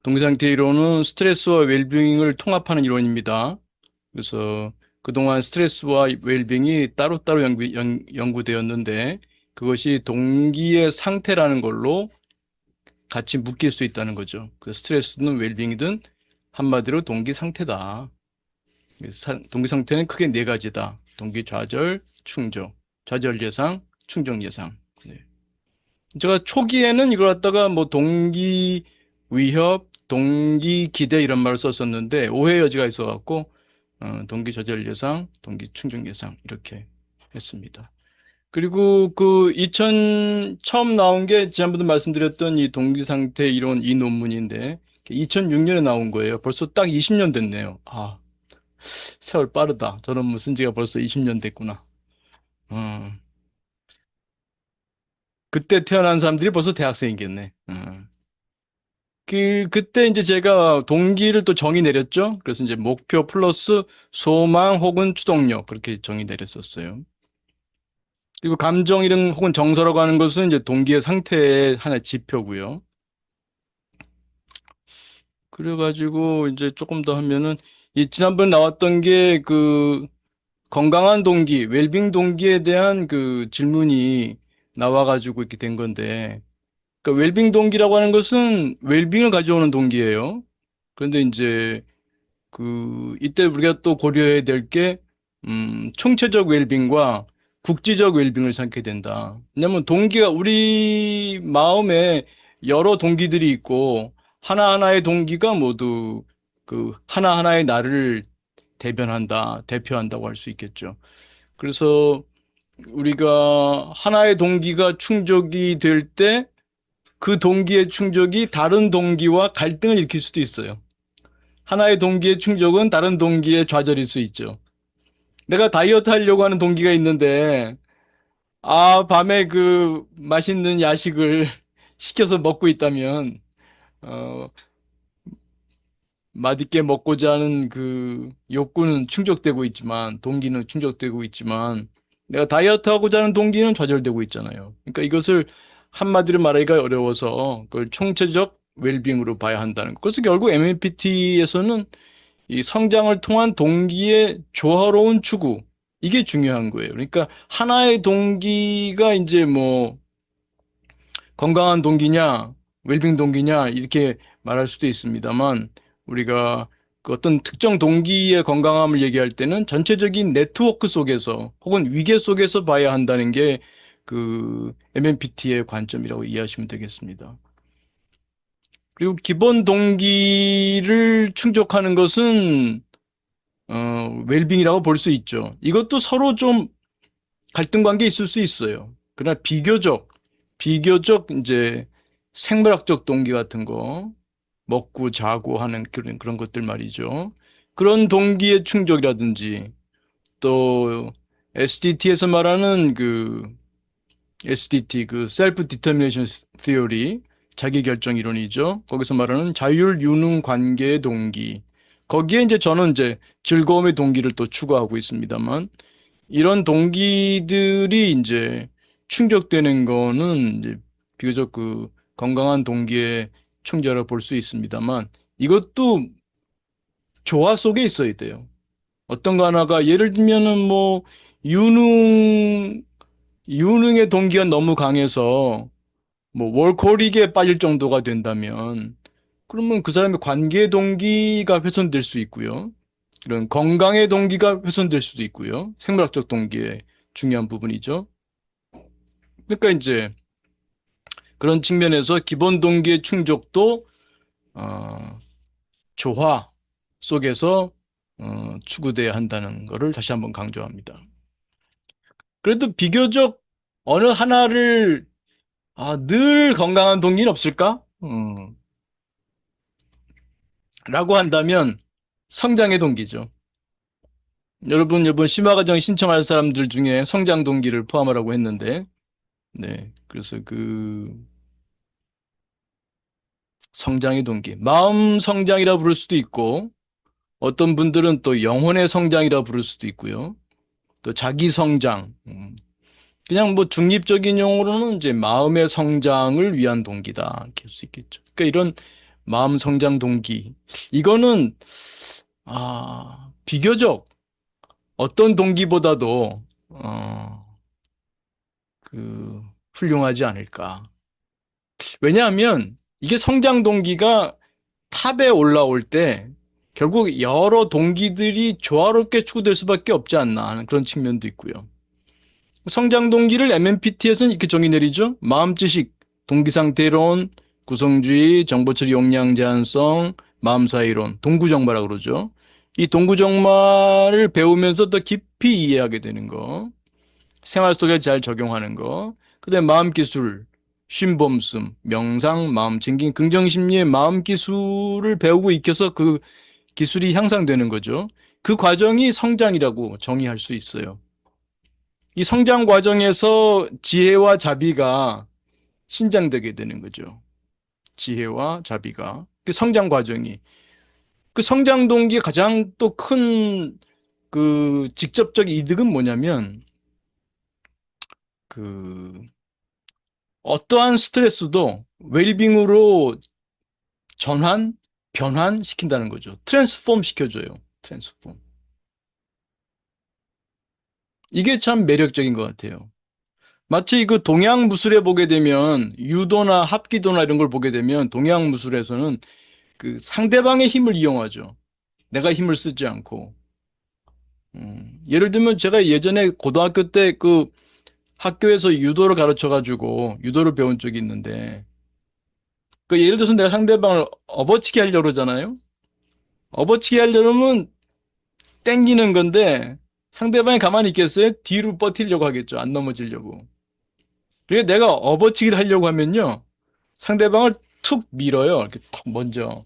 동기상태 이론은 스트레스와 웰빙을 통합하는 이론입니다. 그래서 그동안 스트레스와 웰빙이 따로따로 연구되었는데 그것이 동기의 상태라는 걸로 같이 묶일 수 있다는 거죠. 그 스트레스든 웰빙이든 한마디로 동기 상태다. 동기 상태는 크게 네 가지다. 동기 좌절, 충족, 좌절 예상, 충족 예상. 네. 제가 초기에는 이걸 갖다가 뭐 동기 위협, 동기 기대 이런 말을 썼었는데 오해 여지가 있어갖고 동기 좌절 예상, 동기 충족 예상 이렇게 했습니다. 그리고 그 처음 나온 게 지난번도 말씀드렸던 이 동기 상태 이론 이 논문인데 2006년에 나온 거예요. 벌써 딱 20년 됐네요. 아, 세월 빠르다. 저 논문 쓴 지가 벌써 20년 됐구나. 어, 그때 태어난 사람들이 벌써 대학생이겠네. 그때 이제 제가 동기를 또 정의 내렸죠. 그래서 이제 목표 플러스 소망 혹은 추동력 그렇게 정의 내렸었어요. 그리고 감정 이름 혹은 정서라고 하는 것은 이제 동기의 상태의 하나의 지표고요. 그래가지고 이제 조금 더 하면은 이 지난번에 나왔던 게 그 건강한 동기, 웰빙 동기에 대한 그 질문이 나와가지고 이렇게 된 건데, 그러니까 웰빙 동기라고 하는 것은 웰빙을 가져오는 동기예요. 그런데 이제 이때 우리가 또 고려해야 될 게, 총체적 웰빙과 국지적 웰빙을 생각해야 된다. 왜냐면 동기가 우리 마음에 여러 동기들이 있고, 하나하나의 동기가 모두 하나하나의 나를 대표한다고 할 수 있겠죠. 그래서 우리가 하나의 동기가 충족이 될 때, 그 동기의 충족이 다른 동기와 갈등을 일으킬 수도 있어요. 하나의 동기의 충족은 다른 동기의 좌절일 수 있죠. 내가 다이어트 하려고 하는 동기가 있는데, 밤에 그 맛있는 야식을 시켜서 먹고 있다면, 어, 맛있게 먹고자 하는 그 욕구는 충족되고 있지만, 동기는 충족되고 있지만, 내가 다이어트 하고자 하는 동기는 좌절되고 있잖아요. 그러니까 이것을 한마디로 말하기가 어려워서 그걸 총체적 웰빙으로 봐야 한다는 것. 그래서 결국 MMPT에서는 이 성장을 통한 동기의 조화로운 추구, 이게 중요한 거예요. 그러니까 하나의 동기가 이제 뭐 건강한 동기냐, 웰빙 동기냐, 이렇게 말할 수도 있습니다만, 우리가 그 어떤 특정 동기의 건강함을 얘기할 때는 전체적인 네트워크 속에서 혹은 위계 속에서 봐야 한다는 게 MMPT의 관점이라고 이해하시면 되겠습니다. 그리고 기본 동기를 충족하는 것은 웰빙이라고 볼 수 있죠. 이것도 서로 좀 갈등 관계 있을 수 있어요. 그러나 비교적 이제 생물학적 동기 같은 거, 먹고 자고 하는 그런 것들 말이죠. 그런 동기의 충족이라든지 또 SDT에서 말하는 SDT, Self Determination Theory, 자기결정 이론이죠. 거기서 말하는 자율 유능 관계의 동기. 거기에 이제 저는 이제 즐거움의 동기를 또 추구하고 있습니다만, 이런 동기들이 이제 충족되는 거는 이제 비교적 건강한 동기의 충족이라고 볼 수 있습니다만, 이것도 조화 속에 있어야 돼요. 어떤 거 하나가 예를 들면은 뭐 유능 유능의 동기가 너무 강해서 뭐 월코릭에 빠질 정도가 된다면 그러면 그 사람의 관계 동기가 훼손될 수 있고요. 이런 건강의 동기가 훼손될 수도 있고요. 생물학적 동기의 중요한 부분이죠. 그러니까 이제 그런 측면에서 기본 동기의 충족도 어, 조화 속에서 추구돼야 한다는 것을 다시 한번 강조합니다. 그래도 비교적 어느 하나를 늘 건강한 동기는 없을까? 라고 한다면 성장의 동기죠. 여러분, 이번 심화과정 신청할 사람들 중에 성장 동기를 포함하라고 했는데, 네. 그래서 성장의 동기. 마음 성장이라 부를 수도 있고, 어떤 분들은 또 영혼의 성장이라 부를 수도 있고요. 또 자기 성장. 그냥 뭐 중립적인 용어로는 이제 마음의 성장을 위한 동기다. 이렇게 할 수 있겠죠. 그러니까 이런 마음 성장 동기. 이거는, 비교적 어떤 동기보다도, 그, 훌륭하지 않을까. 왜냐하면 이게 성장 동기가 탑에 올라올 때 결국 여러 동기들이 조화롭게 추구될 수밖에 없지 않나 하는 그런 측면도 있고요. 성장 동기를 MMPT에서는 이렇게 정의 내리죠. 마음지식, 동기상태론, 구성주의, 정보처리 용량 제한성, 마음사이론, 동구정마라고 그러죠. 이 동구정마를 배우면서 더 깊이 이해하게 되는 거, 생활 속에 잘 적용하는 거, 그다음에 마음기술, 쉼범씀, 명상, 마음챙김, 긍정심리의 마음기술을 배우고 익혀서 그 기술이 향상되는 거죠. 그 과정이 성장이라고 정의할 수 있어요. 이 성장 과정에서 지혜와 자비가 신장되게 되는 거죠. 지혜와 자비가. 그 성장 과정이. 그 성장 동기의 가장 또 큰 그 직접적 이득은 뭐냐면 그 어떠한 스트레스도 웰빙으로 전환, 변환시킨다는 거죠. 트랜스폼 시켜줘요. 트랜스폼. 이게 참 매력적인 것 같아요. 마치 그 동양 무술에 보게 되면 유도나 합기도나 이런 걸 보게 되면 동양 무술에서는 그 상대방의 힘을 이용하죠. 내가 힘을 쓰지 않고. 예를 들면 제가 예전에 고등학교 때 그 학교에서 유도를 가르쳐 가지고 유도를 배운 적이 있는데 그 예를 들어서 내가 상대방을 업어치기 하려고 그러잖아요. 업어치기 하려면 땡기는 건데 상대방이 가만히 있겠어요? 뒤로 버티려고 하겠죠. 안 넘어지려고. 그래서 내가 업어치기를 하려고 하면요. 상대방을 툭 밀어요. 이렇게 턱 먼저.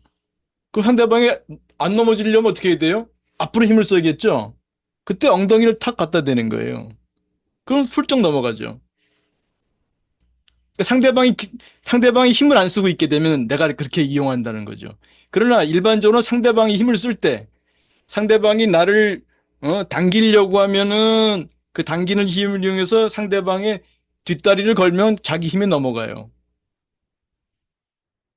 그 상대방이 안 넘어지려면 어떻게 해야 돼요? 앞으로 힘을 써야겠죠? 그때 엉덩이를 탁 갖다 대는 거예요. 그럼 훌쩍 넘어가죠. 그러니까 상대방이 힘을 안 쓰고 있게 되면 내가 그렇게 이용한다는 거죠. 그러나 일반적으로 상대방이 힘을 쓸 때 상대방이 나를 당기려고 하면은 그 당기는 힘을 이용해서 상대방의 뒷다리를 걸면 자기 힘에 넘어가요.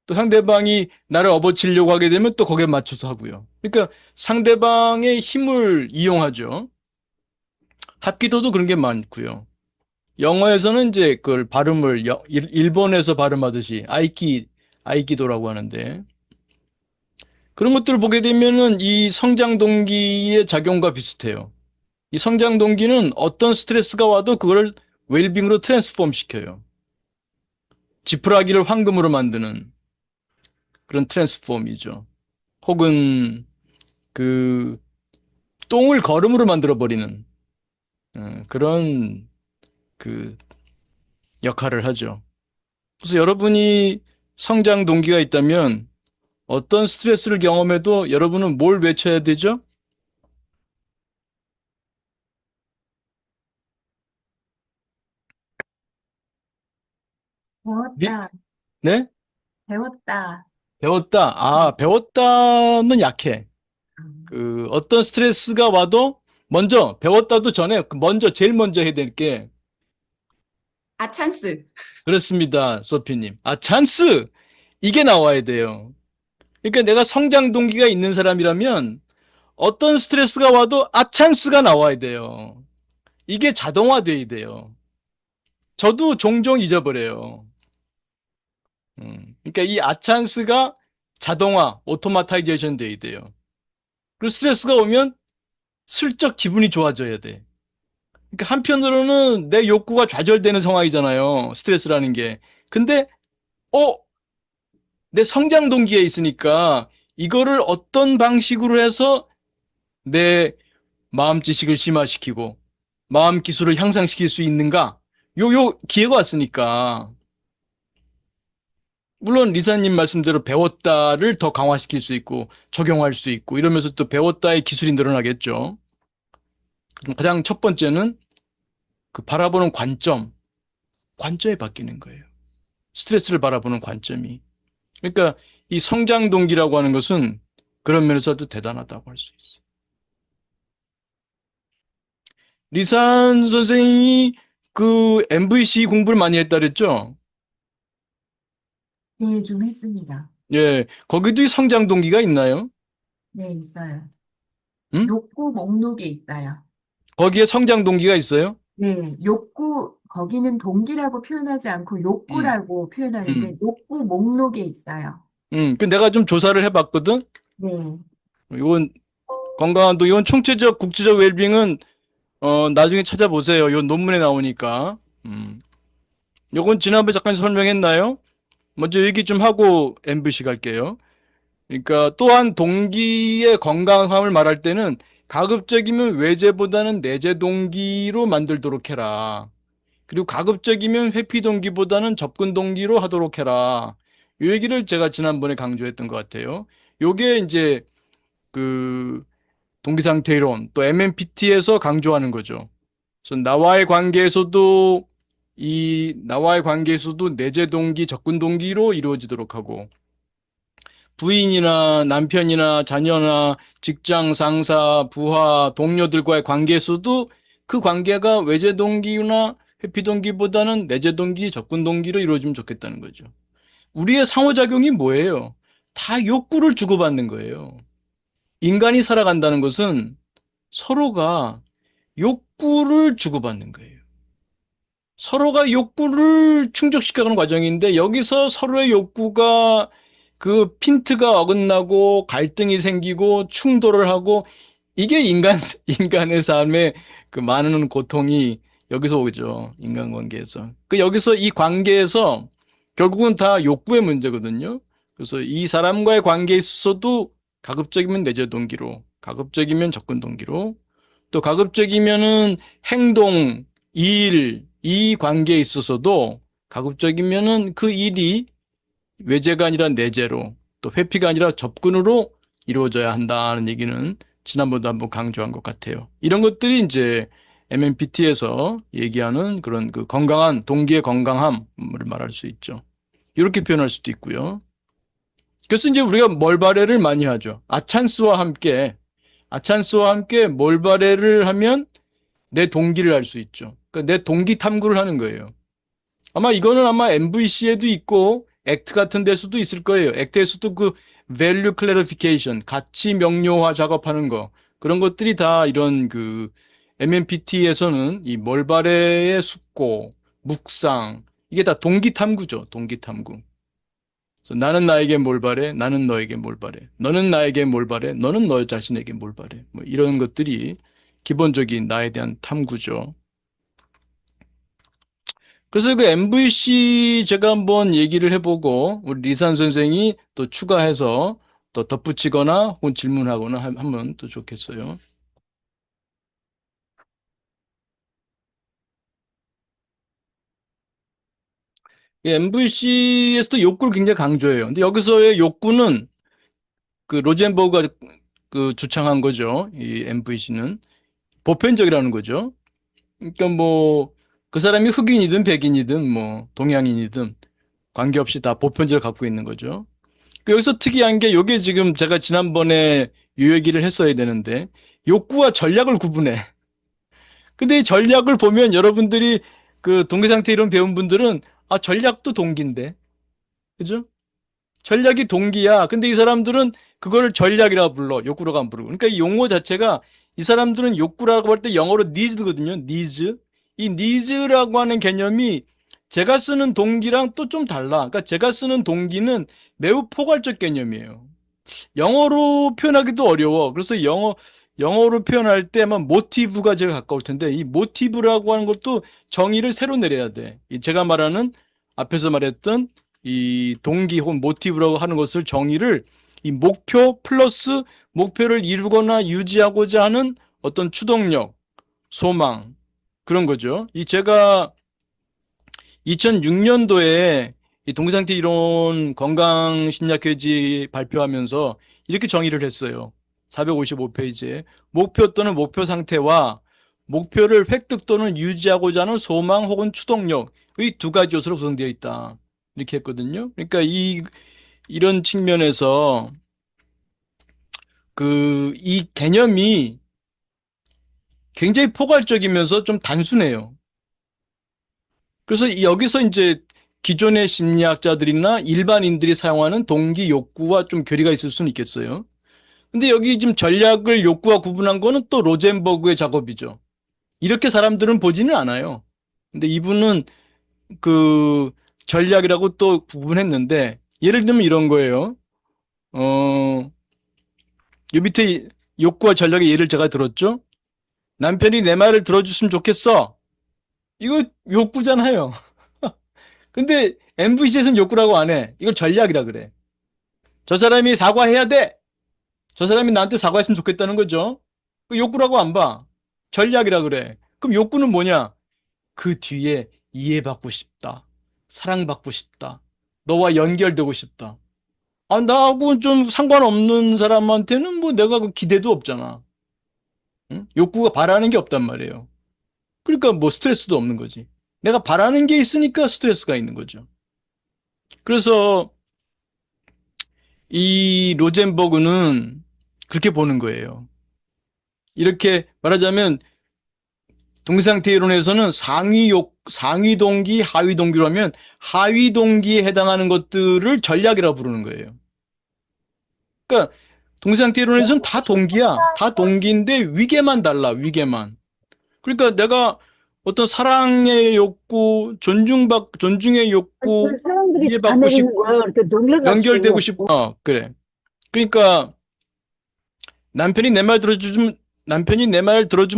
또 상대방이 나를 업어치려고 하게 되면 또 거기에 맞춰서 하고요. 그러니까 상대방의 힘을 이용하죠. 합기도도 그런 게 많고요. 영어에서는 이제 그걸 발음을 일본에서 발음하듯이 아이키도라고 하는데 그런 것들을 보게 되면은 이 성장 동기의 작용과 비슷해요. 이 성장 동기는 어떤 스트레스가 와도 그걸 웰빙으로 트랜스폼 시켜요. 지푸라기를 황금으로 만드는 그런 트랜스폼이죠. 혹은 그 똥을 거름으로 만들어 버리는 그런 그 역할을 하죠. 그래서 여러분이 성장 동기가 있다면 어떤 스트레스를 경험해도 여러분은 뭘 외쳐야 되죠? 미, 배웠다, 네? 배웠다. 배웠다. 음. 배웠다는 약해. 그 어떤 스트레스가 와도 먼저 배웠다도 전에 제일 먼저 해야 될 게 아, 찬스. 그렇습니다. 소피님. 찬스! 이게 나와야 돼요. 그러니까 내가 성장 동기가 있는 사람이라면 어떤 스트레스가 와도 찬스가 나와야 돼요. 이게 자동화돼야 돼요. 저도 종종 잊어버려요. 그러니까 이 찬스가 자동화, 오토마타이제이션 돼야 돼요. 그리고 스트레스가 오면 슬쩍 기분이 좋아져야 돼. 그러니까 한편으로는 내 욕구가 좌절되는 상황이잖아요. 스트레스라는 게. 근데, 어, 내 성장 동기에 있으니까 이거를 어떤 방식으로 해서 내 마음 지식을 심화시키고 마음 기술을 향상시킬 수 있는가? 요 기회가 왔으니까. 물론 리사님 말씀대로 배웠다를 더 강화시킬 수 있고 적용할 수 있고 이러면서 또 배웠다의 기술이 늘어나겠죠. 그럼 가장 첫 번째는 그 바라보는 관점이 바뀌는 거예요. 스트레스를 바라보는 관점이. 그러니까 이 성장 동기라고 하는 것은 그런 면에서도 대단하다고 할 수 있어요. 리산 선생이 그 MVC 공부를 많이 했다 그랬죠? 네, 좀 했습니다. 예, 거기도 이 성장 동기가 있나요? 네, 있어요. 응? 욕구 목록에 있어요. 거기에 성장 동기가 있어요? 네, 욕구, 거기는 동기라고 표현하지 않고 음, 욕구라고 표현하는데, 음, 욕구 목록에 있어요. 그 내가 좀 조사를 해봤거든? 네. 이건 건강한도, 이건 총체적 국지적 웰빙은, 나중에 찾아보세요. 이 논문에 나오니까. 요건 지난번에 잠깐 설명했나요? 먼저 얘기 좀 하고 MVC 갈게요. 그러니까 또한 동기의 건강함을 말할 때는 가급적이면 외제보다는 내재 동기로 만들도록 해라. 그리고 가급적이면 회피 동기보다는 접근 동기로 하도록 해라. 이 얘기를 제가 지난번에 강조했던 것 같아요. 요게 이제 그 동기상태 이론 또 MMPT에서 강조하는 거죠. 그래서 나와의 관계에서도 내재 동기, 접근 동기로 이루어지도록 하고 부인이나 남편이나 자녀나 직장 상사, 부하, 동료들과의 관계에서도 그 관계가 외재 동기나 회피 동기보다는 내재 동기, 접근 동기로 이루어지면 좋겠다는 거죠. 우리의 상호작용이 뭐예요? 다 욕구를 주고받는 거예요. 인간이 살아간다는 것은 서로가 욕구를 주고받는 거예요. 서로가 욕구를 충족시켜가는 과정인데 여기서 서로의 욕구가 그 핀트가 어긋나고 갈등이 생기고 충돌을 하고 이게 인간의 삶의 그 많은 고통이 여기서 오죠. 인간관계에서. 그 여기서 이 관계에서 결국은 다 욕구의 문제거든요. 그래서 이 사람과의 관계에 있어서도 가급적이면 내재 동기로, 가급적이면 접근 동기로, 또 가급적이면은 행동, 일, 이 관계에 있어서도 가급적이면은 그 일이 외재가 아니라 내재로 또 회피가 아니라 접근으로 이루어져야 한다는 얘기는 지난번도 한번 강조한 것 같아요. 이런 것들이 이제 MMPT에서 얘기하는 그런 그 건강한 동기의 건강함을 말할 수 있죠. 이렇게 표현할 수도 있고요. 그래서 이제 우리가 몰바레를 많이 하죠. 아찬스와 함께 몰바레를 하면 내 동기를 알 수 있죠. 그러니까 내 동기 탐구를 하는 거예요. 아마 이거는 MVC에도 있고 액트 같은 데서도 있을 거예요. 액트에서도 그 value clarification, 가치 명료화 작업하는 거 그런 것들이 다 이런 그 MMPT에서는 이 멀바레의 숙고, 묵상 이게 다 동기 탐구죠. 동기 탐구. 그래서 나는 나에게 뭘 바래? 나는 너에게 뭘 바래? 너는 나에게 뭘 바래? 너는 너 자신에게 뭘 바래? 뭐 이런 것들이 기본적인 나에 대한 탐구죠. 그래서 그 MVC 제가 한번 얘기를 해보고 우리 리산 선생이 또 추가해서 또 덧붙이거나 혹은 질문하거나 하면 또 좋겠어요. MVC에서도 욕구를 굉장히 강조해요. 근데 여기서의 욕구는 그 로젠버그가 그 주창한 거죠. 이 MVC는 보편적이라는 거죠. 그러니까 뭐 그 사람이 흑인이든 백인이든 뭐 동양인이든 관계없이 다 보편적으로 갖고 있는 거죠. 여기서 특이한 게 요게 지금 제가 지난번에 요 얘기를 했어야 되는데 욕구와 전략을 구분해. 근데 이 전략을 보면 여러분들이 그 동기상태 이론 배운 분들은 아 전략도 동기인데 그죠? 전략이 동기야. 근데 이 사람들은 그거를 전략이라 불러. 욕구라고 안 부르고. 그러니까 이 용어 자체가 이 사람들은 욕구라고 할 때 영어로 needs거든요. needs. 이 needs라고 하는 개념이 제가 쓰는 동기랑 또 좀 달라. 그러니까 제가 쓰는 동기는 매우 포괄적 개념이에요. 영어로 표현하기도 어려워. 그래서 영어로 표현할 때 아마 모티브가 제일 가까울 텐데 이 모티브라고 하는 것도 정의를 새로 내려야 돼. 이 제가 말하는 앞에서 말했던 이 동기 혹은 모티브라고 하는 것을 정의를 이 목표 플러스 목표를 이루거나 유지하고자 하는 어떤 추동력, 소망 그런 거죠. 이 제가 2006년도에 이 동기상태 이론 건강심리학회지 발표하면서 이렇게 정의를 했어요. 455페이지에 목표 또는 목표 상태와 목표를 획득 또는 유지하고자 하는 소망 혹은 추동력의 두 가지 요소로 구성되어 있다. 이렇게 했거든요. 그러니까 이런 측면에서 이 개념이 굉장히 포괄적이면서 좀 단순해요. 그래서 여기서 이제 기존의 심리학자들이나 일반인들이 사용하는 동기 욕구와 좀 괴리가 있을 수는 있겠어요. 근데 여기 지금 전략을 욕구와 구분한 거는 또 로젠버그의 작업이죠. 이렇게 사람들은 보지는 않아요. 근데 이분은 그 전략이라고 또 구분했는데, 예를 들면 이런 거예요. 요 밑에 욕구와 전략의 예를 제가 들었죠. 남편이 내 말을 들어줬으면 좋겠어. 이거 욕구잖아요. 근데 MVC에서는 욕구라고 안 해. 이걸 전략이라 그래. 저 사람이 사과해야 돼. 저 사람이 나한테 사과했으면 좋겠다는 거죠. 그 욕구라고 안 봐. 전략이라 그래. 그럼 욕구는 뭐냐? 그 뒤에 이해받고 싶다. 사랑받고 싶다. 너와 연결되고 싶다. 아, 나하고 좀 상관없는 사람한테는 뭐 내가 그 기대도 없잖아. 응? 욕구가 바라는 게 없단 말이에요. 그러니까 뭐 스트레스도 없는 거지. 내가 바라는 게 있으니까 스트레스가 있는 거죠. 그래서 이 로젠버그는 그렇게 보는 거예요. 이렇게 말하자면 동기상태 이론에서는 상위 동기, 하위 동기로 하면 하위 동기에 해당하는 것들을 전략이라고 부르는 거예요. 그러니까 동기상태 이론에서는 다 동기야. 다 동기인데 위계만 달라, 위계만. 그러니까 내가 어떤 사랑의 욕구, 존중의 욕구, 그 사람들이 다 이해받고 내리는 싶고, 거야. 이렇게 놀래가지고. 연결되고 싶고, 그래. 그러니까 남편이 내 말 들어주면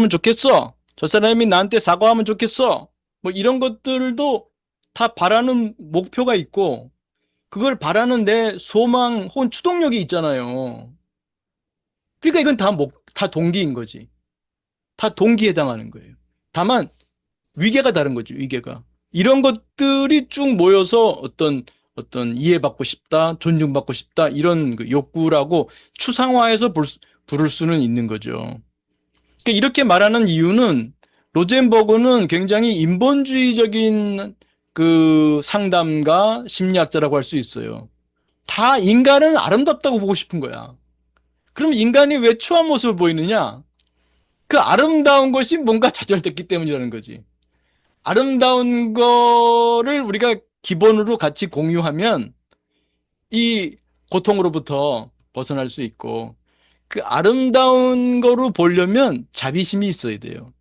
좋겠어. 저 사람이 나한테 사과하면 좋겠어. 뭐 이런 것들도 다 바라는 목표가 있고, 그걸 바라는 내 소망 혹은 추동력이 있잖아요. 그러니까 이건 다 동기인 거지. 다 동기에 해당하는 거예요. 다만, 위계가 다른 거죠, 위계가. 이런 것들이 쭉 모여서 어떤 이해받고 싶다, 존중받고 싶다, 이런 그 욕구라고 추상화해서 부를 수는 있는 거죠. 그러니까 이렇게 말하는 이유는 로젠버그는 굉장히 인본주의적인 그 상담가, 심리학자라고 할 수 있어요. 다 인간은 아름답다고 보고 싶은 거야. 그럼 인간이 왜 추한 모습을 보이느냐? 그 아름다운 것이 뭔가 좌절됐기 때문이라는 거지. 아름다운 거를 우리가 기본으로 같이 공유하면 이 고통으로부터 벗어날 수 있고, 그 아름다운 거로 보려면 자비심이 있어야 돼요.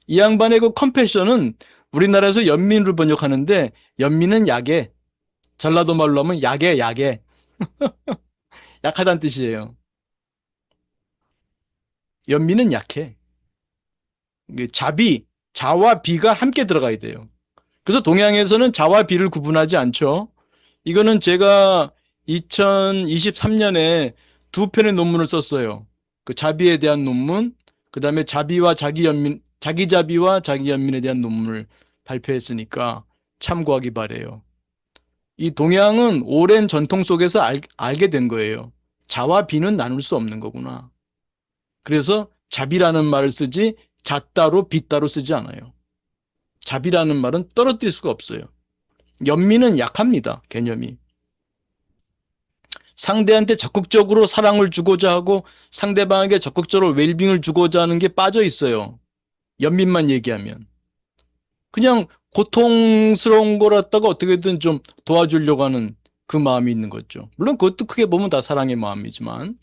이 양반의 그 컴패션은 우리나라에서 연민으로 번역하는데, 연민은 약해. 전라도 말로 하면 약해. 약하다는 뜻이에요. 연민은 약해. 자와 비가 함께 들어가야 돼요. 그래서 동양에서는 자와 비를 구분하지 않죠. 이거는 제가 2023년에 두 편의 논문을 썼어요. 그 자비에 대한 논문, 그 다음에 자기자비와 자기연민에 대한 논문을 발표했으니까 참고하기 바래요. 이 동양은 오랜 전통 속에서 알게 된 거예요. 자와 비는 나눌 수 없는 거구나. 그래서 자비라는 말을 쓰지 자 따로 비 따로 쓰지 않아요. 자비라는 말은 떨어뜨릴 수가 없어요. 연민은 약합니다, 개념이. 상대한테 적극적으로 사랑을 주고자 하고 상대방에게 적극적으로 웰빙을 주고자 하는 게 빠져 있어요. 연민만 얘기하면. 그냥 고통스러운 걸 갖다가 어떻게든 좀 도와주려고 하는 그 마음이 있는 거죠. 물론 그것도 크게 보면 다 사랑의 마음이지만.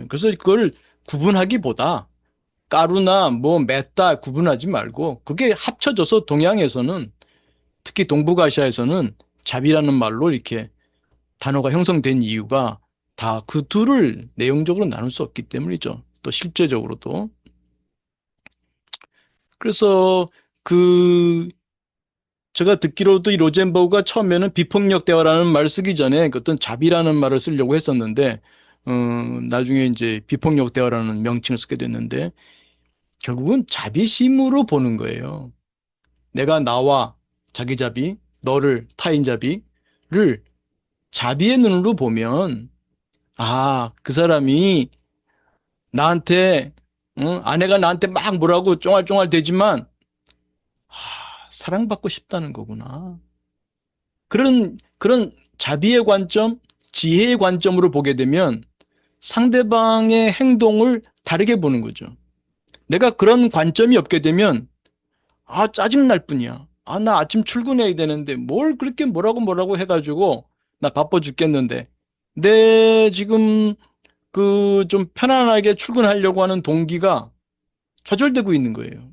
그래서 그걸 구분하기보다 까루나 뭐 맺다 구분하지 말고 그게 합쳐져서 동양에서는, 특히 동북아시아에서는 자비라는 말로 이렇게 단어가 형성된 이유가 다 그 둘을 내용적으로 나눌 수 없기 때문이죠. 또 실제적으로도. 그래서 제가 듣기로도 이 로젠버그가 처음에는 비폭력 대화라는 말을 쓰기 전에 그 어떤 자비라는 말을 쓰려고 했었는데, 나중에 이제 비폭력 대화라는 명칭을 쓰게 됐는데, 결국은 자비심으로 보는 거예요. 내가 나와 자기자비, 너를 타인자비를 자비의 눈으로 보면, 그 사람이 나한테, 아내가 나한테 막 뭐라고 쫑알쫑알 대지만, 사랑받고 싶다는 거구나. 그런 자비의 관점, 지혜의 관점으로 보게 되면 상대방의 행동을 다르게 보는 거죠. 내가 그런 관점이 없게 되면, 짜증날 뿐이야. 아, 나 아침 출근해야 되는데 뭘 그렇게 뭐라고 해가지고 나 바빠 죽겠는데 내 지금 그 좀 편안하게 출근하려고 하는 동기가 좌절되고 있는 거예요.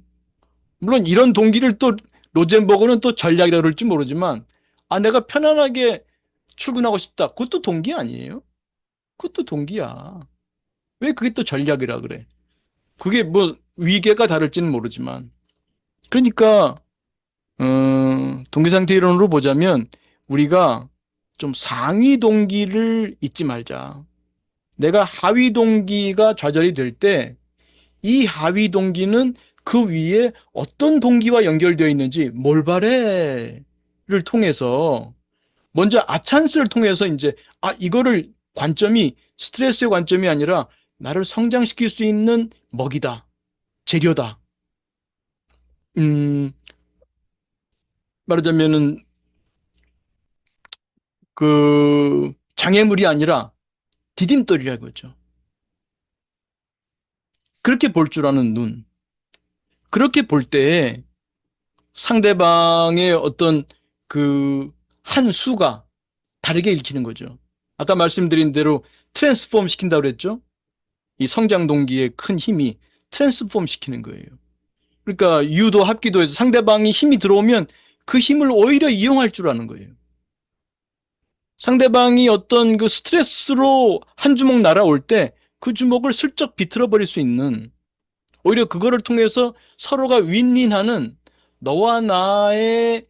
물론 이런 동기를 또 로젠버그는 또 전략이라 그럴지 모르지만 아, 내가 편안하게 출근하고 싶다. 그것도 동기 아니에요? 그것도 동기야. 왜 그게 또 전략이라 그래? 그게 뭐 위계가 다를지는 모르지만 그러니까 동기 상태 이론으로 보자면 우리가 좀 상위 동기를 잊지 말자. 내가 하위 동기가 좌절이 될 때 이 하위 동기는 그 위에 어떤 동기와 연결되어 있는지 몰바레를 통해서 먼저 아찬스를 통해서 이제 아 이거를 관점이 스트레스의 관점이 아니라 나를 성장시킬 수 있는 먹이다, 재료다. 음, 말하자면은 그 장애물이 아니라 디딤돌이라고 하죠. 그렇게 볼 줄 아는 눈. 그렇게 볼 때 상대방의 어떤 그 한 수가 다르게 읽히는 거죠. 아까 말씀드린 대로 트랜스폼 시킨다고 그랬죠? 이 성장 동기의 큰 힘이 트랜스폼 시키는 거예요. 그러니까 유도 합기도에서 상대방이 힘이 들어오면 그 힘을 오히려 이용할 줄 아는 거예요. 상대방이 어떤 그 스트레스로 한 주먹 날아올 때 그 주먹을 슬쩍 비틀어 버릴 수 있는 오히려 그거를 통해서 서로가 윈윈하는 너와 나의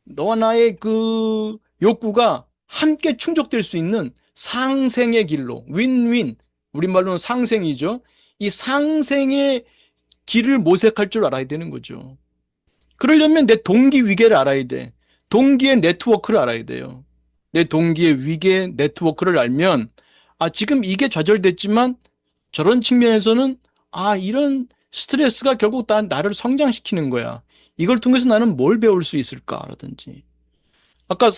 너와 나의 그 욕구가 함께 충족될 수 있는 상생의 길로 윈윈 우리말로는 상생이죠. 이 상생의 길을 모색할 줄 알아야 되는 거죠. 그러려면 내 동기 위계를 알아야 돼. 동기의 네트워크를 알아야 돼요. 내 동기의 위계 네트워크를 알면 아 지금 이게 좌절됐지만 저런 측면에서는 아 이런 스트레스가 결국 나를 성장시키는 거야. 이걸 통해서 나는 뭘 배울 수 있을까라든지 아까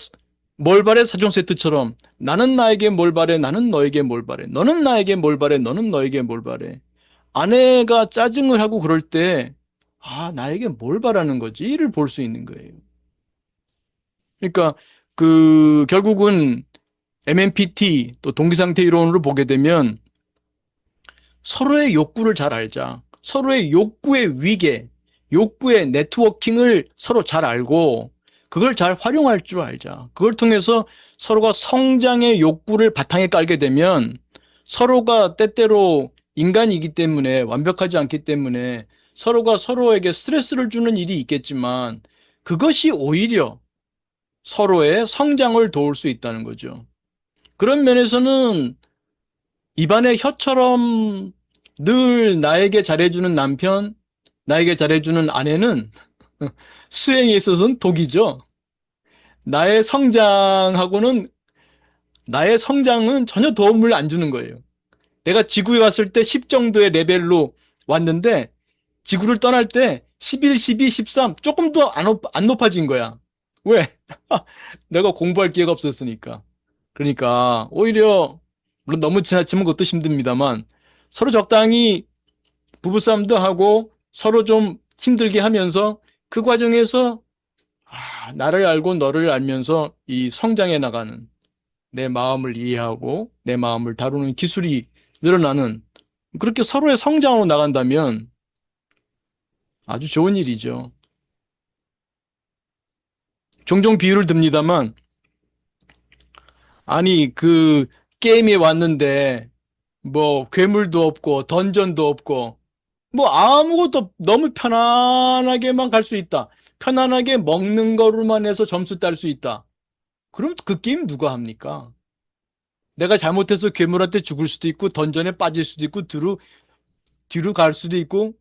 뭘 바래 4종 세트처럼 나는 나에게 뭘 바래 나는 너에게 뭘 바래 너는 나에게 뭘 바래 너는 너에게 뭘 바래 아내가 짜증을 하고 그럴 때 아 나에게 뭘 바라는 거지를 볼 수 있는 거예요. 그러니까 그 결국은 MMPT 또 동기상태 이론으로 보게 되면 서로의 욕구를 잘 알자. 서로의 욕구의 위계, 욕구의 네트워킹을 서로 잘 알고 그걸 잘 활용할 줄 알자. 그걸 통해서 서로가 성장의 욕구를 바탕에 깔게 되면 서로가 때때로 인간이기 때문에 완벽하지 않기 때문에 서로가 서로에게 스트레스를 주는 일이 있겠지만 그것이 오히려 서로의 성장을 도울 수 있다는 거죠. 그런 면에서는 입안의 혀처럼 늘 나에게 잘해주는 남편, 나에게 잘해주는 아내는 수행에 있어서는 독이죠. 나의 성장하고는, 나의 성장은 전혀 도움을 안 주는 거예요. 내가 지구에 왔을 때 10 정도의 레벨로 왔는데, 지구를 떠날 때 11, 12, 13, 조금 더 안 높아진 거야. 왜? 내가 공부할 기회가 없었으니까. 그러니까, 오히려, 물론 너무 지나치면 그것도 힘듭니다만, 서로 적당히 부부싸움도 하고 서로 좀 힘들게 하면서 그 과정에서 나를 알고 너를 알면서 이 성장해 나가는 내 마음을 이해하고 내 마음을 다루는 기술이 늘어나는 그렇게 서로의 성장으로 나간다면 아주 좋은 일이죠. 종종 비유를 듭니다만 아니 그 게임에 왔는데 뭐 괴물도 없고 던전도 없고 뭐 아무것도 너무 편안하게만 갈 수 있다. 편안하게 먹는 거로만 해서 점수 딸 수 있다. 그럼 그 게임 누가 합니까? 내가 잘못해서 괴물한테 죽을 수도 있고 던전에 빠질 수도 있고 뒤로 갈 수도 있고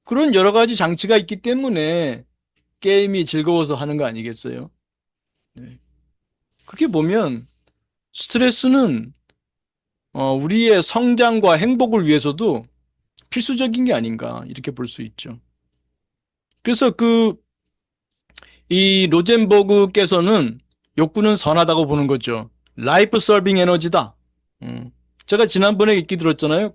그런 여러 가지 장치가 있기 때문에 게임이 즐거워서 하는 거 아니겠어요? 네. 그렇게 보면 스트레스는 우리의 성장과 행복을 위해서도 필수적인 게 아닌가 이렇게 볼 수 있죠. 그래서 이 로젠버그께서는 욕구는 선하다고 보는 거죠. 라이프 서빙 에너지다. 제가 지난번에 얘기 들었잖아요.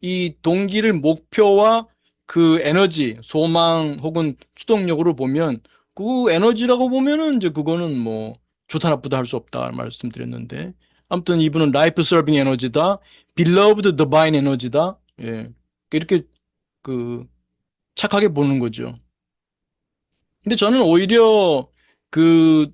이 동기를 목표와 그 에너지, 소망 혹은 추동력으로 보면 그 에너지라고 보면은 이제 그거는 뭐 좋다 나쁘다 할 수 없다 말씀드렸는데 아무튼 이분은 라이프 서빙 에너지다, beloved divine 에너지다. 예. 이렇게 그 착하게 보는 거죠. 근데 저는 오히려 그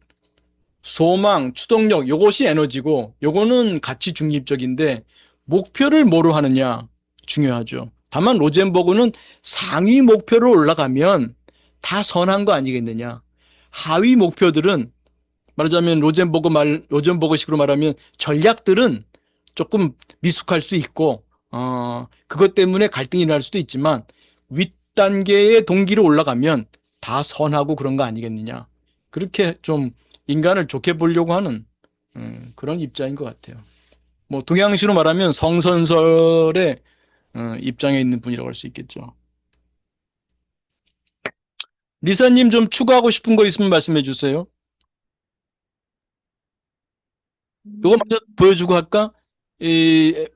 소망, 추동력, 요것이 에너지고, 요거는 가치 중립적인데, 목표를 뭐로 하느냐, 중요하죠. 다만, 로젠버그는 상위 목표로 올라가면 다 선한 거 아니겠느냐. 하위 목표들은, 말하자면 로젠버그식으로 말하면 전략들은 조금 미숙할 수 있고, 그것 때문에 갈등이 날 수도 있지만, 윗단계의 동기로 올라가면 다 선하고 그런 거 아니겠느냐. 그렇게 좀 인간을 좋게 보려고 하는 그런 입장인 것 같아요. 뭐 동양시로 말하면 성선설의 입장에 있는 분이라고 할 수 있겠죠. 리사님 좀 추가하고 싶은 거 있으면 말씀해 주세요. 이거 먼저 보여주고 할까? 이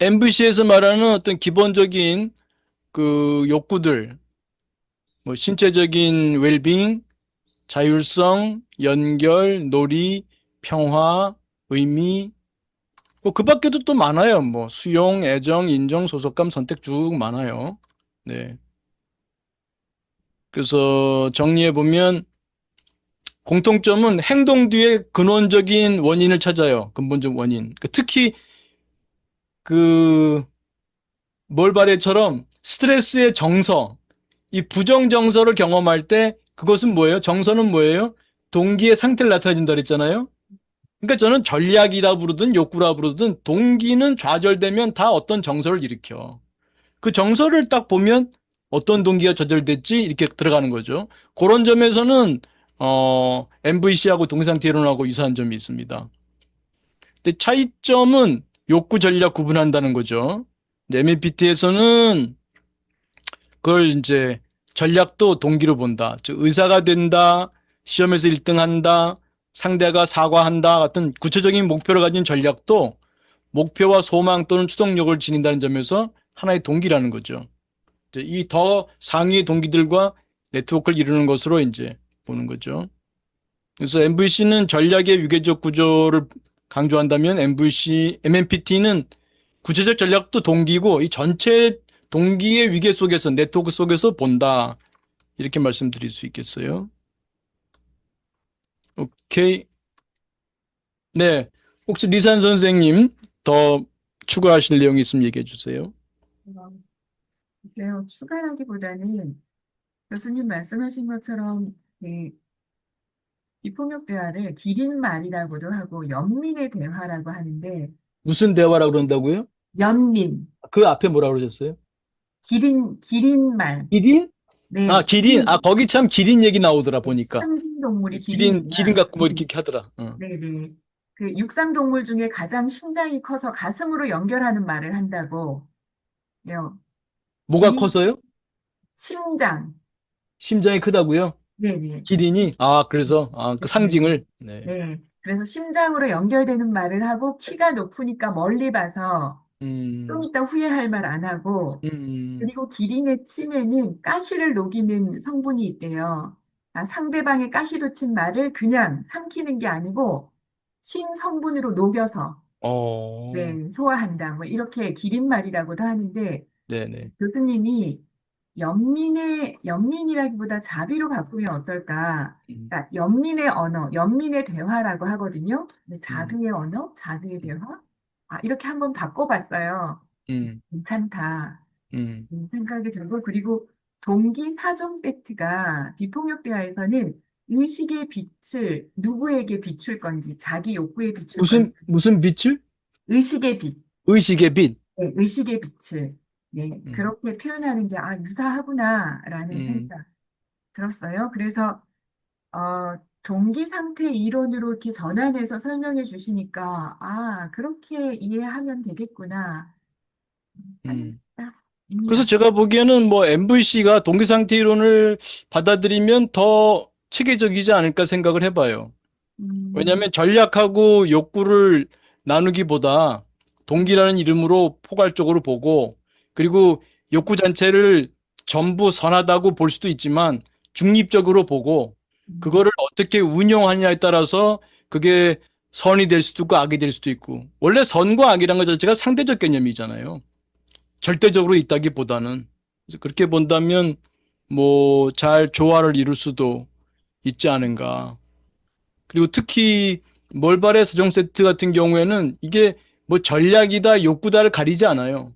MVC에서 말하는 어떤 기본적인 그 욕구들, 뭐 신체적인 웰빙, 자율성, 연결, 놀이, 평화, 의미, 뭐 그 밖에도 또 많아요. 뭐 수용, 애정, 인정, 소속감, 선택 쭉 많아요. 네. 그래서 정리해 보면 공통점은 행동 뒤에 근원적인 원인을 찾아요. 근본적 원인. 특히 그 몰바레처럼 스트레스의 정서, 이 부정 정서를 경험할 때 그것은 뭐예요? 정서는 뭐예요? 동기의 상태를 나타내준다 그랬잖아요. 그러니까 저는 전략이라 부르든 욕구라 부르든 동기는 좌절되면 다 어떤 정서를 일으켜. 그 정서를 딱 보면 어떤 동기가 조절됐지 이렇게 들어가는 거죠. 그런 점에서는 MVC하고 동상태 이론하고 유사한 점이 있습니다. 근데 차이점은 욕구 전략 구분한다는 거죠. MMPT에서는 그걸 이제 전략도 동기로 본다. 즉 의사가 된다, 시험에서 1등한다, 상대가 사과한다 같은 구체적인 목표를 가진 전략도 목표와 소망 또는 추동력을 지닌다는 점에서 하나의 동기라는 거죠. 이 더 상위의 동기들과 네트워크를 이루는 것으로 이제 보는 거죠. 그래서 MVC는 전략의 위계적 구조를 강조한다면 MMPT는 구체적 전략도 동기고 이 전체 동기의 위계 속에서 네트워크 속에서 본다. 이렇게 말씀드릴 수 있겠어요. 오케이. 네. 혹시 리산 선생님 더 추가하실 내용이 있으면 얘기해 주세요. 어, 글쎄요, 추가라기보다는 교수님 말씀하신 것처럼 그 비폭력 대화를 기린말이라고도 하고 연민의 대화라고 하는데 무슨 대화라고 그런다고요? 연민, 그 앞에 뭐라고 그러셨어요? 기린말. 기린? 아, 네, 기린. 아, 거기 참 기린 얘기 나오더라, 보니까. 상징 동물이 기린 기린이야. 갖고 뭐 이렇게 하더라. 네네. 그 육상 동물 중에 가장 심장이 커서 가슴으로 연결하는 말을 한다고. 요. 뭐가 기린 커서요? 심장. 심장이 크다고요? 네네. 기린이? 아, 그래서, 그 네. 상징을. 네. 네. 그래서 심장으로 연결되는 말을 하고 키가 높으니까 멀리 봐서 좀 음, 이따 후회할 말 안 하고 음, 그리고 기린의 침에는 가시를 녹이는 성분이 있대요. 아, 상대방의 가시 돋친 말을 그냥 삼키는 게 아니고 침 성분으로 녹여서 어, 네, 소화한다. 뭐 이렇게 기린말이라고도 하는데 네네. 교수님이 연민이라기보다 자비로 바꾸면 어떨까? 음, 그러니까 연민의 언어, 연민의 대화라고 하거든요. 근데 음, 자비의 언어, 자비의 대화? 아, 이렇게 한번 바꿔봤어요. 음, 괜찮다. 음. 생각이 들고, 그리고 동기 4종 세트가 비폭력 대화에서는 의식의 빛을 누구에게 비출 건지, 자기 욕구에 비출 건지, 무슨 빛을? 의식의 빛. 의식의 빛. 네, 의식의 빛을 네, 음, 그렇게 표현하는 게 유사하구나라는 음, 생각 들었어요. 그래서 동기 상태 이론으로 이렇게 전환해서 설명해 주시니까 그렇게 이해하면 되겠구나 하는 음. 그래서 생각입니다. 제가 보기에는 뭐 MVC가 동기상태 이론을 받아들이면 더 체계적이지 않을까 생각을 해봐요. 음, 왜냐하면 전략하고 욕구를 나누기보다 동기라는 이름으로 포괄적으로 보고 그리고 욕구 자체를 전부 선하다고 볼 수도 있지만 중립적으로 보고 그거를 어떻게 운영하느냐에 따라서 그게 선이 될 수도 있고 악이 될 수도 있고 원래 선과 악이라는 것 자체가 상대적 개념이잖아요. 절대적으로 있다기보다는 그래서 그렇게 본다면 뭐 잘 조화를 이룰 수도 있지 않은가. 그리고 특히 몰발의 사정 세트 같은 경우에는 이게 뭐 전략이다 욕구다를 가리지 않아요.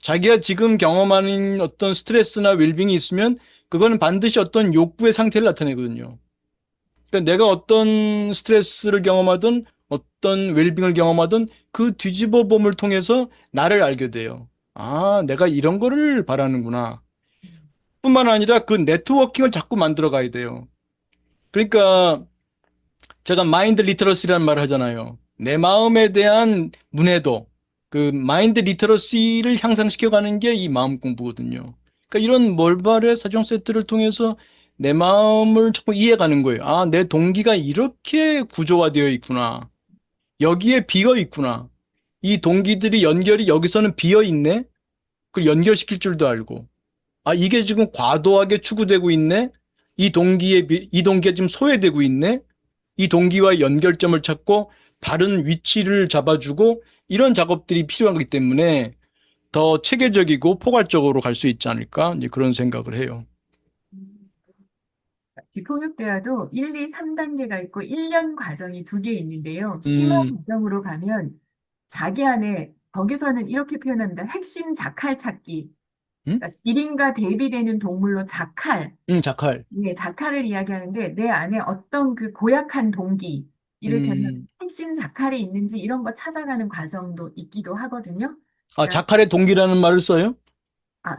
자기가 지금 경험하는 어떤 스트레스나 웰빙이 있으면 그거는 반드시 어떤 욕구의 상태를 나타내거든요. 그러니까 내가 어떤 스트레스를 경험하든 어떤 웰빙을 경험하든 그 뒤집어 봄을 통해서 나를 알게 돼요. 아, 내가 이런 거를 바라는구나. 뿐만 아니라 그 네트워킹을 자꾸 만들어 가야 돼요. 그러니까 제가 마인드 리터러시라는 말을 하잖아요. 내 마음에 대한 문해도, 그 마인드 리터러시를 향상시켜가는 게 이 마음 공부거든요. 그러니까 이런 몰발의 사정 세트를 통해서 내 마음을 자꾸 이해가는 거예요. 아, 내 동기가 이렇게 구조화되어 있구나. 여기에 비어 있구나. 이 동기들이 연결이 여기서는 비어 있네. 그걸 연결시킬 줄도 알고. 아, 이게 지금 과도하게 추구되고 있네. 이 동기가 지금 소외되고 있네. 이 동기와 연결점을 찾고 바른 위치를 잡아주고 이런 작업들이 필요한 거기 때문에 더 체계적이고 포괄적으로 갈 수 있지 않을까? 이제 그런 생각을 해요. 비폭력대화도 1, 2, 3단계가 있고 1년 과정이 두 개 있는데요. 심화 음, 과정으로 가면 자기 안에 거기서는 이렇게 표현합니다. 핵심 자칼 찾기. 음? 그러니까 기린과 대비되는 동물로 자칼. 자칼. 네, 자칼을 이야기하는데 내 안에 어떤 그 고약한 동기, 이를테면 음, 핵심 자칼이 있는지 이런 거 찾아가는 과정도 있기도 하거든요. 아, 그러니까 자칼의 동기라는 말을 써요?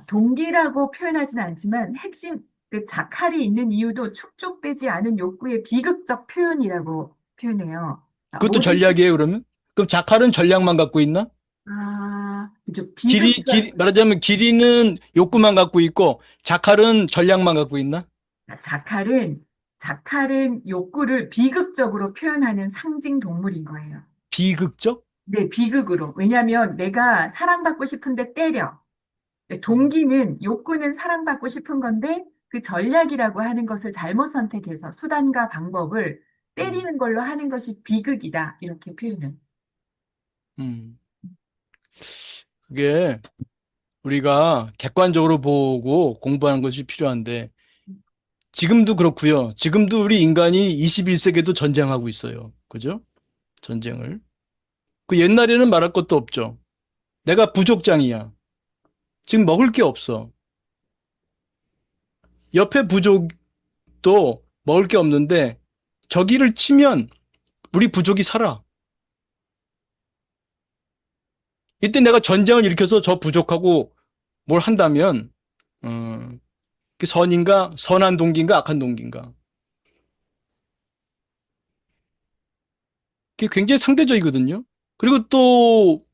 동기라고 표현하지는 않지만 핵심 그 자칼이 있는 이유도 축적되지 않은 욕구의 비극적 표현이라고 표현해요. 그러니까 그것도 모든 전략이에요, 그러면? 그럼 자칼은 전략만 갖고 있나? 그죠. 비극적 말하자면 길이는 욕구만 갖고 있고 자칼은 전략만 갖고 있나? 자칼은 욕구를 비극적으로 표현하는 상징 동물인 거예요. 비극적? 네, 비극으로. 왜냐하면 내가 사랑받고 싶은데 때려. 네, 음, 욕구는 사랑받고 싶은 건데 그 전략이라고 하는 것을 잘못 선택해서 수단과 방법을 음, 때리는 걸로 하는 것이 비극이다. 이렇게 표현을. 음. 그게 우리가 객관적으로 보고 공부하는 것이 필요한데 지금도 그렇고요. 지금도 우리 인간이 21세기에도 전쟁하고 있어요. 그죠? 전쟁을. 그 옛날에는 말할 것도 없죠. 내가 부족장이야. 지금 먹을 게 없어. 옆에 부족도 먹을 게 없는데 저기를 치면 우리 부족이 살아. 이때 내가 전쟁을 일으켜서 저 부족하고 뭘 한다면 그 선인가 선한 동기인가 악한 동기인가. 그게 굉장히 상대적이거든요. 그리고 또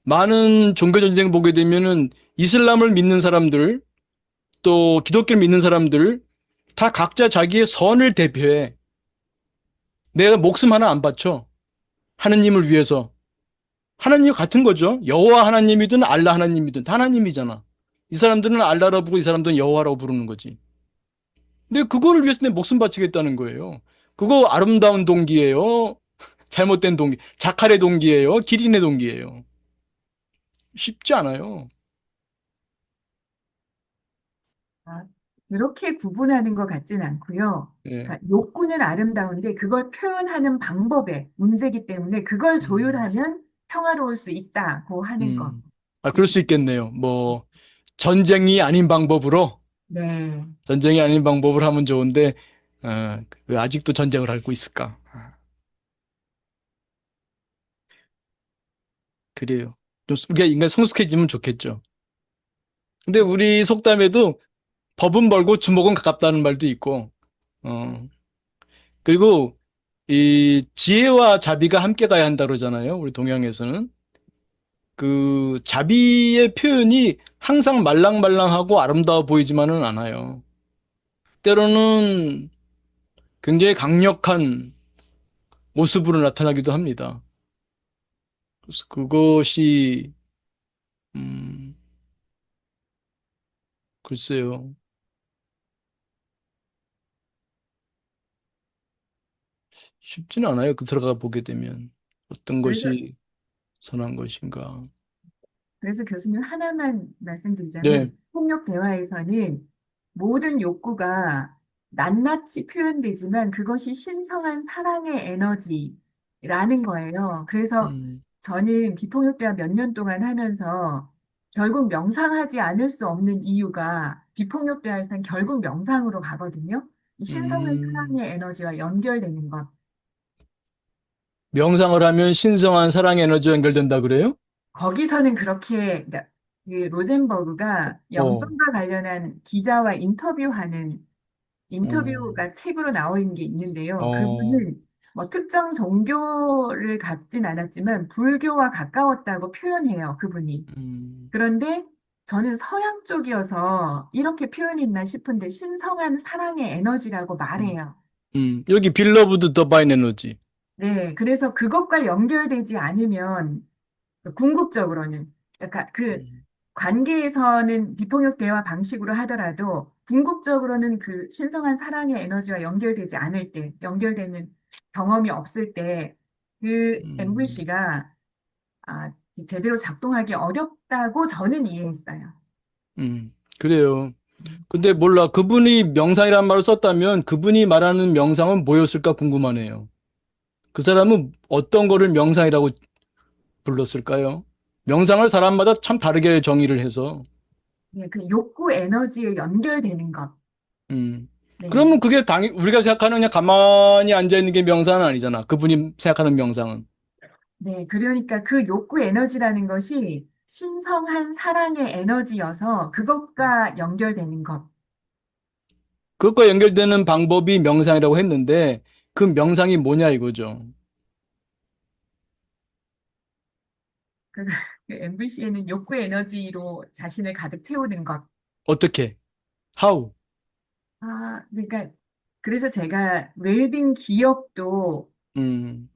많은 종교 전쟁 보게 되면은 이슬람을 믿는 사람들 또 기독교를 믿는 사람들 다 각자 자기의 선을 대표해. 내가 목숨 하나 안 바쳐. 하느님을 위해서. 하나님 같은 거죠. 여호와 하나님이든 알라 하나님이든 다 하나님이잖아. 이 사람들은 알라라고 부르고 이 사람들은 여호와라고 부르는 거지. 근데 그거를 위해서 내 목숨 바치겠다는 거예요. 그거 아름다운 동기예요. 잘못된 동기. 자칼의 동기예요. 기린의 동기예요. 쉽지 않아요. 아, 이렇게 구분하는 것 같진 않고요. 예. 그러니까 욕구는 아름다운데 그걸 표현하는 방법에 문제기 때문에 그걸 음, 조율하면 평화로울 수 있다고 하는 것. 음. 아, 그럴 수 있겠네요. 뭐, 전쟁이 아닌 방법으로, 네. 전쟁이 아닌 방법을 하면 좋은데, 왜 아직도 전쟁을 하고 있을까? 그래요. 좀 우리가 인간 성숙해지면 좋겠죠. 근데 우리 속담에도 법은 벌고 주먹은 가깝다는 말도 있고, 어, 그리고 이 지혜와 자비가 함께 가야 한다 그러잖아요. 우리 동양에서는. 그 자비의 표현이 항상 말랑말랑하고 아름다워 보이지만은 않아요. 때로는 굉장히 강력한 모습으로 나타나기도 합니다. 그래서 그것이 음, 글쎄요. 쉽지는 않아요. 그 들어가 보게 되면 어떤 그래서, 것이 선한 것인가. 그래서 교수님 하나만 네. 말씀드리자면, 폭력 대화에서는 모든 욕구가 낱낱이 표현되지만 그것이 신성한 사랑의 에너지라는 거예요. 그래서 음, 저는 비폭력 대화 몇 년 동안 하면서 결국 명상하지 않을 수 없는 이유가 비폭력 대화에서는 결국 명상으로 가거든요. 이 신성한 음. 사랑의 에너지와 연결되는 것. 명상을 하면 신성한 사랑 에너지 연결된다 그래요? 거기서는 그렇게 그러니까 그 로젠버그가 어, 영성과 관련한 기자와 어, 인터뷰가 책으로 나와 있는 게 있는데요. 어, 그분은 뭐 특정 종교를 갖진 않았지만 불교와 가까웠다고 표현해요, 그분이. 음, 그런데 저는 서양 쪽이어서 이렇게 표현했나 싶은데 신성한 사랑의 에너지라고 음, 말해요. 여기 빌러브드 더바인 에너지. 네, 그래서 그것과 연결되지 않으면 궁극적으로는 그러니까 그 음, 관계에서는 비폭력 대화 방식으로 하더라도 궁극적으로는 그 신성한 사랑의 에너지와 연결되지 않을 때, 연결되는 경험이 없을 때, 그 음, MVC가 제대로 작동하기 어렵다고 저는 이해했어요. 그래요. 근데 몰라. 그분이 명상이라는 말을 썼다면 그분이 말하는 명상은 뭐였을까 궁금하네요. 그 사람은 어떤 거를 명상이라고 불렀을까요? 명상을 사람마다 참 다르게 정의를 해서. 네, 그 욕구 에너지에 연결되는 것. 음. 네. 그러면 그게 우리가 생각하는 그냥 가만히 앉아 있는 게 명상은 아니잖아. 그분이 생각하는 명상은. 네, 그러니까 그 욕구 에너지라는 것이 신성한 사랑의 에너지여서 그것과 연결되는 것. 그것과 연결되는 방법이 명상이라고 했는데 그 명상이 뭐냐 이거죠. 그, 그 MVC에는 욕구 에너지로 자신을 가득 채우는 것. 어떻게? How? 그러니까, 그래서 제가 웰빙 기억도, 음,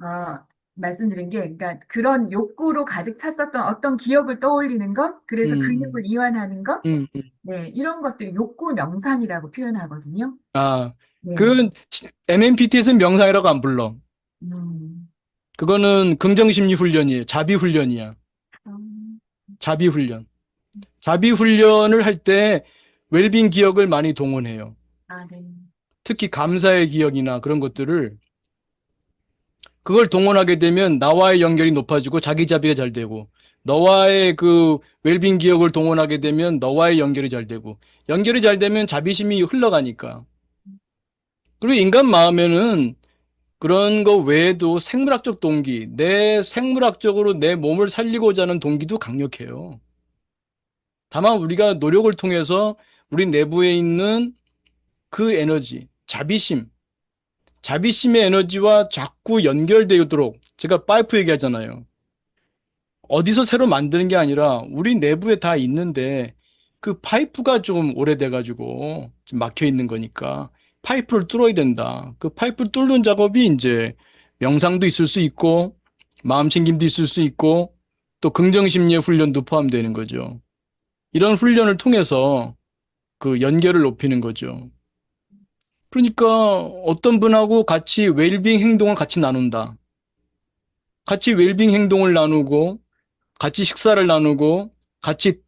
말씀드린 게, 그러니까 그런 욕구로 가득 찼었던 어떤 기억을 떠올리는 것, 그래서 음, 근육을 이완하는 것, 음, 음. 네, 이런 것들 욕구 명상이라고 표현하거든요. 아, 네. 그 MMPT에서는 명상이라고 안 불러. 음, 그거는 긍정심리 훈련이에요. 자비 훈련이야. 음, 자비 훈련. 자비 훈련을 할 때 웰빙 기억을 많이 동원해요. 네. 특히 감사의 기억이나 그런 것들을 그걸 동원하게 되면 나와의 연결이 높아지고 자기 자비가 잘 되고 너와의 그 웰빙 기억을 동원하게 되면 너와의 연결이 잘 되고 연결이 잘 되면 자비심이 흘러가니까. 그리고 인간 마음에는 그런 거 외에도 생물학적 동기, 내 생물학적으로 내 몸을 살리고자 하는 동기도 강력해요. 다만 우리가 노력을 통해서 우리 내부에 있는 그 에너지, 자비심의 에너지와 자꾸 연결되도록 제가 파이프 얘기하잖아요. 어디서 새로 만드는 게 아니라 우리 내부에 다 있는데 그 파이프가 좀 오래돼가지고 지금 막혀 있는 거니까 파이프를 뚫어야 된다. 그 파이프를 뚫는 작업이 이제 명상도 있을 수 있고 마음 챙김도 있을 수 있고 또 긍정심리의 훈련도 포함되는 거죠. 이런 훈련을 통해서 그 연결을 높이는 거죠. 그러니까 어떤 분하고 같이 웰빙 행동을 같이 나눈다. 같이 웰빙 행동을 나누고 같이 식사를 나누고 같이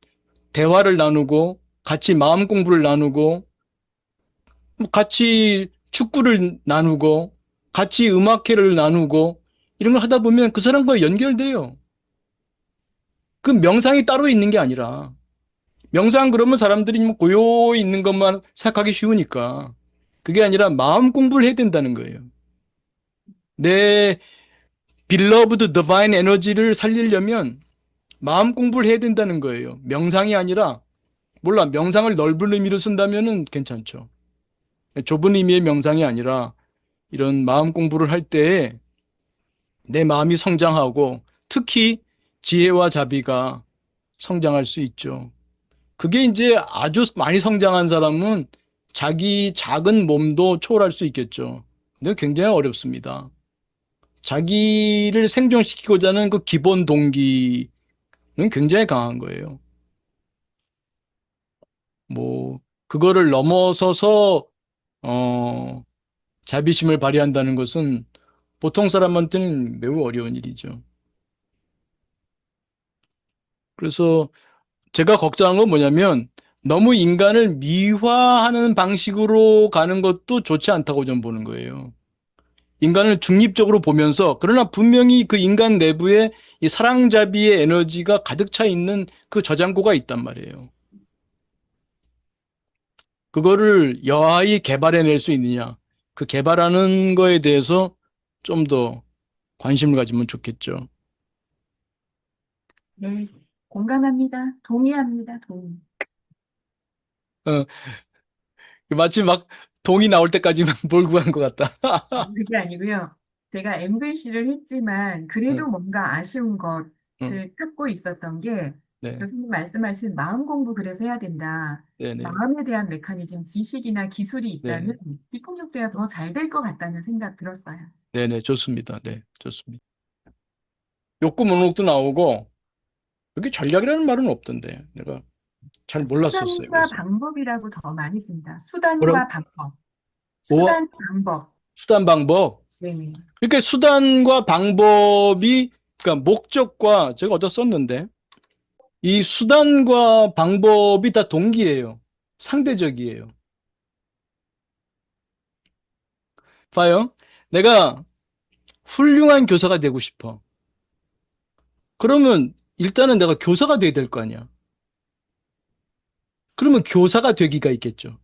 대화를 나누고 같이 마음 공부를 나누고 같이 축구를 나누고 같이 음악회를 나누고 이런 걸 하다 보면 그 사람과 연결돼요. 그 명상이 따로 있는 게 아니라 명상 그러면 사람들이 뭐 고요히 있는 것만 생각하기 쉬우니까 그게 아니라 마음 공부를 해야 된다는 거예요. 내 빌러브드 디바인 에너지를 살리려면 마음 공부를 해야 된다는 거예요. 명상이 아니라 몰라 명상을 넓은 의미로 쓴다면은 괜찮죠. 좁은 의미의 명상이 아니라 이런 마음 공부를 할 때에 내 마음이 성장하고 특히 지혜와 자비가 성장할 수 있죠. 그게 이제 아주 많이 성장한 사람은 자기 작은 몸도 초월할 수 있겠죠. 근데 굉장히 어렵습니다. 자기를 생존시키고자 하는 그 기본 동기는 굉장히 강한 거예요. 뭐 그거를 넘어서서 자비심을 발휘한다는 것은 보통 사람한테는 매우 어려운 일이죠. 그래서 제가 걱정한 건 뭐냐면 너무 인간을 미화하는 방식으로 가는 것도 좋지 않다고 좀 보는 거예요. 인간을 중립적으로 보면서 그러나 분명히 그 인간 내부에 이 사랑자비의 에너지가 가득 차 있는 그 저장고가 있단 말이에요. 그거를 여하이 개발해낼 수 있느냐. 그 개발하는 거에 대해서 좀 더 관심을 가지면 좋겠죠. 네, 공감합니다. 동의합니다. 동의. 어, 마치 막 동이 나올 때까지만 몰고 간 것 같다. 그게 아니고요. 제가 MVC를 했지만 그래도 응, 뭔가 아쉬운 응, 것을 찾고 있었던 게 네, 교수님 말씀하신 마음 공부 그래서 해야 된다. 네네, 마음에 대한 메커니즘, 지식이나 기술이 있다면 네, 비폭력 대화 더 잘 될 것 같다는 생각 들었어요. 네네, 좋습니다. 네, 좋습니다. 욕구 목록도 나오고, 여기 전략이라는 말은 없던데, 내가 잘 몰랐었어요. 수단과 그래서. 방법이라고 더 많이 씁니다. 뭐라고? 수단과 방법. 뭐, 수단, 방법. 수단 방법. 네. 그러니까 수단과 방법이, 그러니까 목적과, 제가 어디다 썼는데, 이 수단과 방법이 다 동기예요. 상대적이에요. 봐요. 내가 훌륭한 교사가 되고 싶어. 그러면 일단은 내가 교사가 돼야 될 거 아니야. 그러면 교사가 되기가 있겠죠.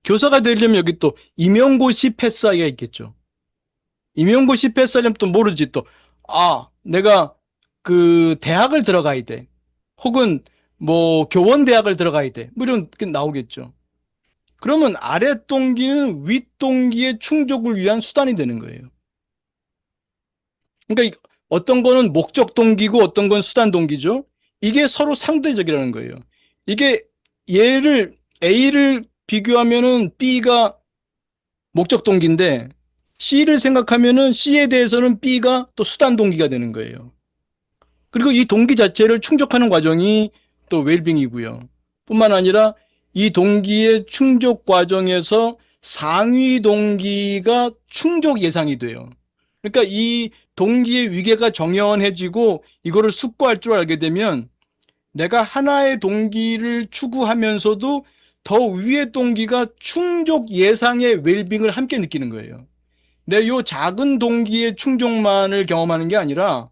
교사가 되려면 여기 또 임용고시 패스하기가 있겠죠. 임용고시 패스하려면 또 모르지 또. 아, 내가 그 대학을 들어가야 돼. 혹은 뭐 교원대학을 들어가야 돼. 뭐 이런 게 나오겠죠. 그러면 아래 동기는 윗 동기의 충족을 위한 수단이 되는 거예요. 그러니까 어떤 거는 목적 동기고 어떤 건 수단 동기죠. 이게 서로 상대적이라는 거예요. 이게 얘를 A를 비교하면은 B가 목적 동기인데 C를 생각하면은 C에 대해서는 B가 또 수단 동기가 되는 거예요. 그리고 이 동기 자체를 충족하는 과정이 또 웰빙이고요. 뿐만 아니라 이 동기의 충족 과정에서 상위 동기가 충족 예상이 돼요. 그러니까 이 동기의 위계가 정연해지고 이거를 숙고할 줄 알게 되면 내가 하나의 동기를 추구하면서도 더 위의 동기가 충족 예상의 웰빙을 함께 느끼는 거예요. 내 요 작은 동기의 충족만을 경험하는 게 아니라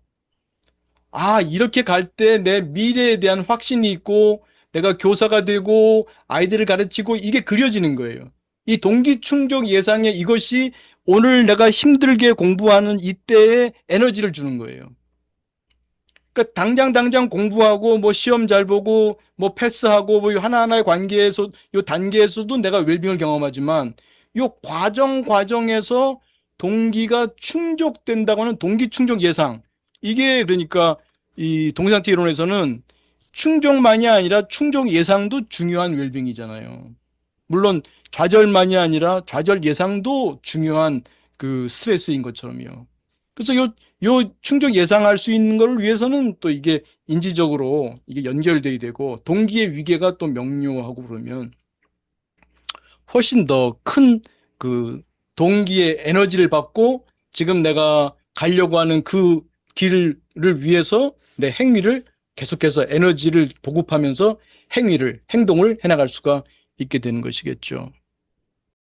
아, 이렇게 갈 때 내 미래에 대한 확신이 있고 내가 교사가 되고 아이들을 가르치고 이게 그려지는 거예요. 이 동기 충족 예상에 이것이 오늘 내가 힘들게 공부하는 이때의 에너지를 주는 거예요. 그러니까 당장 공부하고 뭐 시험 잘 보고 뭐 패스하고 뭐 하나하나의 관계에서 요 단계에서도 내가 웰빙을 경험하지만 요 과정에서 동기가 충족된다고 하는 동기 충족 예상. 이게 그러니까 이 동상태 이론에서는 충족만이 아니라 충족 예상도 중요한 웰빙이잖아요. 물론 좌절만이 아니라 좌절 예상도 중요한 그 스트레스인 것처럼요. 그래서 요 충족 예상할 수 있는 걸 위해서는 또 이게 인지적으로 이게 연결돼야 되고 동기의 위계가 또 명료하고 그러면 훨씬 더 큰 그 동기의 에너지를 받고 지금 내가 가려고 하는 그 길을 위해서 내 행위를 계속해서 에너지를 보급하면서 행동을 해나갈 수가 있게 되는 것이겠죠.